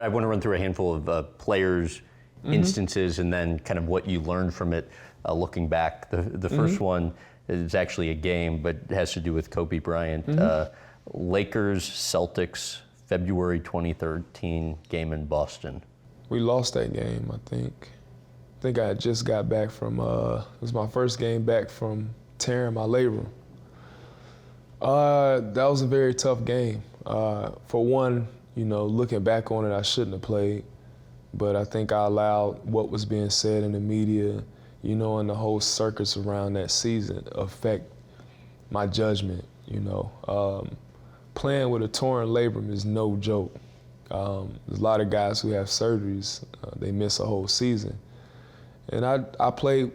I want to run through a handful of players, instances, and then kind of what you learned from it looking back. The first one is actually a game, but it has to do with Kobe Bryant. Lakers, Celtics, February 2013 game in Boston. We lost that game, I think. I think I just got back from, it was my first game back from tearing my labrum. That was a very tough game. For one, you know, looking back on it, I shouldn't have played, but I think I allowed what was being said in the media, you know, and the whole circus around that season affect my judgment, you know. Playing with a torn labrum is no joke. There's a lot of guys who have surgeries, they miss a whole season. And I played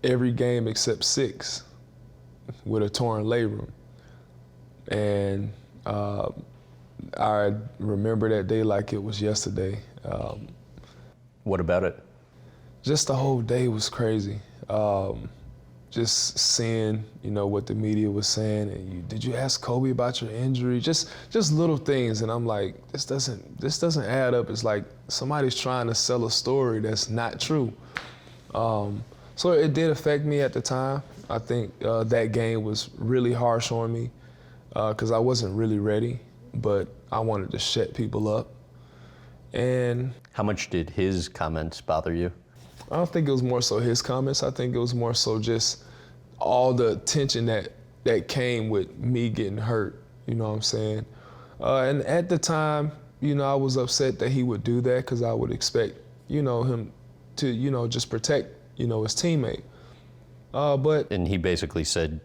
every game except 6 with a torn labrum. And I remember that day like it was yesterday. What about it? Just the whole day was crazy. Just seeing, you know, what the media was saying, and did you ask Kobe about your injury? Just little things, and I'm like, this doesn't add up. It's like somebody's trying to sell a story that's not true. So it did affect me at the time. I think that game was really harsh on me because I wasn't really ready, but I wanted to shut people up. And how much did his comments bother you? I don't think it was more so his comments. I think it was more so just all the attention that came with me getting hurt, you know what I'm saying? And at the time, you know, I was upset that he would do that because I would expect, you know, him to, you know, just protect, you know, his teammate. And he basically said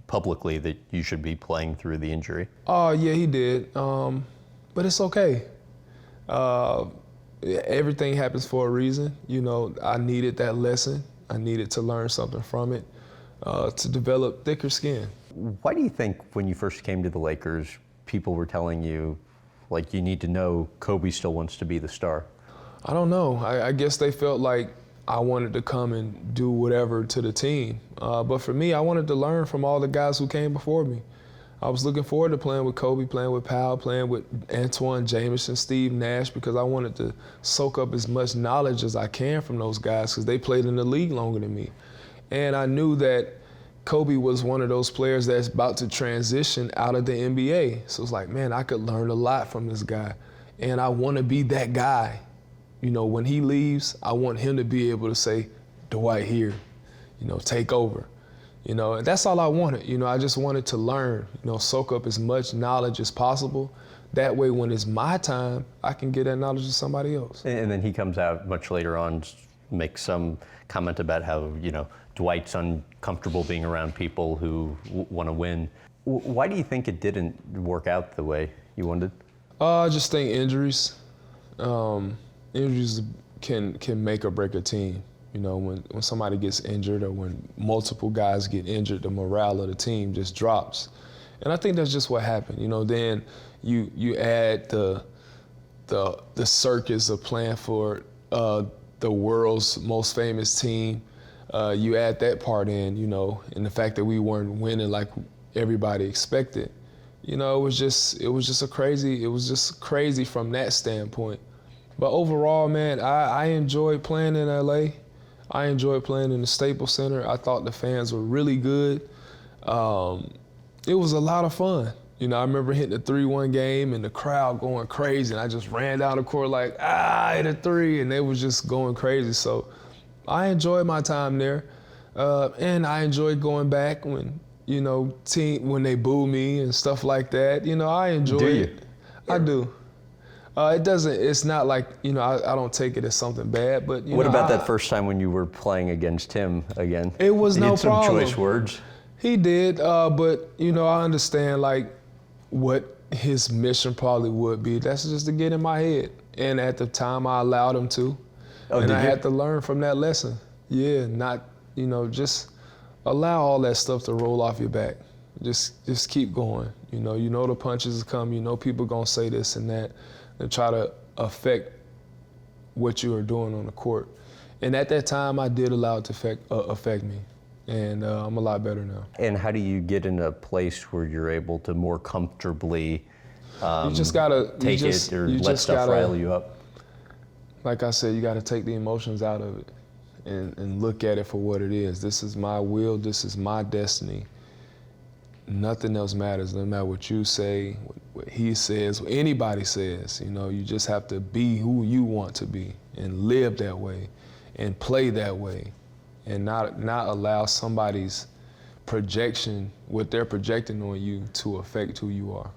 publicly that you should be playing through the injury. Yeah, he did. But it's okay. Everything happens for a reason. You know, I needed that lesson. I needed to learn something from it to develop thicker skin. Why do you think when you first came to the Lakers, people were telling you, like, you need to know Kobe still wants to be the star? I don't know. I guess they felt like I wanted to come and do whatever to the team. But for me, I wanted to learn from all the guys who came before me. I was looking forward to playing with Kobe, playing with Powell, playing with Antoine Jamison, Steve Nash, because I wanted to soak up as much knowledge as I can from those guys because they played in the league longer than me. And I knew that Kobe was one of those players that's about to transition out of the NBA. So it's like, man, I could learn a lot from this guy. And I want to be that guy. You know, when he leaves, I want him to be able to say, Dwight here, you know, take over. You know, and that's all I wanted. You know, I just wanted to learn, you know, soak up as much knowledge as possible. That way, when it's my time, I can get that knowledge to somebody else. And then he comes out much later on, makes some comment about how, you know, Dwight's uncomfortable being around people who want to win. Why do you think it didn't work out the way you wanted? I just think injuries. Injuries can make or break a team. You know, when somebody gets injured or when multiple guys get injured, the morale of the team just drops. And I think that's just what happened. You know, then you add the circus of playing for the world's most famous team. You add that part in, you know, and the fact that we weren't winning like everybody expected. You know, it was just crazy from that standpoint. But overall, man, I enjoyed playing in LA. I enjoyed playing in the Staples Center. I thought the fans were really good. It was a lot of fun. You know, I remember hitting a 3-1 game and the crowd going crazy, and I just ran down the court like, I hit a 3, and they was just going crazy. So I enjoyed my time there. And I enjoyed going back when, you know, when they boo me and stuff like that. You know, I enjoy it. I do. It's not like, you know, I don't take it as something bad, but what about that first time when you were playing against him again? It was no problem. He had some choice words. He did, but, you know, I understand, like, what his mission probably would be. That's just to get in my head. And at the time, I allowed him to. And I had to learn from that lesson. Yeah, not, you know, just allow all that stuff to roll off your back. Just keep going. You know the punches come. You know people gonna say this and that. And try to affect what you are doing on the court. And at that time, I did allow it to affect me. And I'm a lot better now. And how do you get in a place where you're able to more comfortably You just gotta take it or let stuff rile you up. Like I said, you gotta take the emotions out of it and look at it for what it is. This is my will, this is my destiny. Nothing else matters. No matter what you say, what he says, what anybody says. You know, you just have to be who you want to be and live that way and play that way and not allow somebody's projection, what they're projecting on you, to affect who you are.